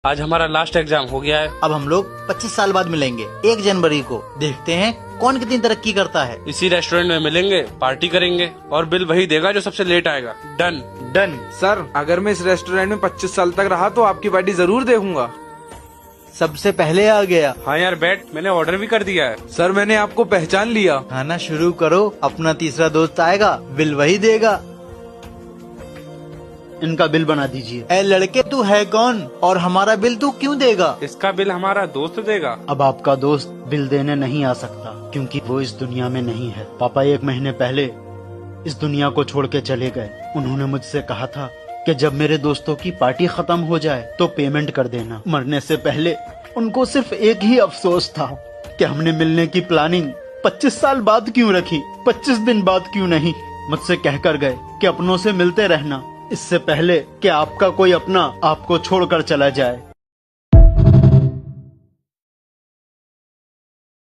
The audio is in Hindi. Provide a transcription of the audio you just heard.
आज हमारा लास्ट एग्जाम हो गया है। अब हम लोग 25 साल बाद मिलेंगे 1 जनवरी को। देखते हैं कौन कितनी तरक्की करता है। इसी रेस्टोरेंट में मिलेंगे, पार्टी करेंगे और बिल वही देगा जो सबसे लेट आएगा। डन। डन। सर, अगर मैं इस रेस्टोरेंट में 25 साल तक रहा तो आपकी पार्टी जरूर देखूंगा। सबसे पहले आ गया। हाँ यार बैठ, मैंने ऑर्डर भी कर दिया है। सर, मैंने आपको पहचान लिया। खाना शुरू करो, अपना तीसरा दोस्त आएगा, बिल वही देगा। इनका बिल बना दीजिए। ए लड़के, तू है कौन और हमारा बिल तू क्यों देगा? इसका बिल हमारा दोस्त देगा। अब आपका दोस्त बिल देने नहीं आ सकता क्योंकि वो इस दुनिया में नहीं है। पापा 1 महीने पहले इस दुनिया को छोड़ के चले गए। उन्होंने मुझसे कहा था कि जब मेरे दोस्तों की पार्टी खत्म हो जाए तो पेमेंट कर देना। मरने से पहले उनको सिर्फ एक ही अफसोस था कि हमने मिलने की प्लानिंग 25 साल बाद क्यों रखी, 25 दिन बाद क्यों नहीं। मुझसे कहकर गए कि अपनों से मिलते रहना इससे पहले कि आपका कोई अपना आपको छोड़कर चला जाए।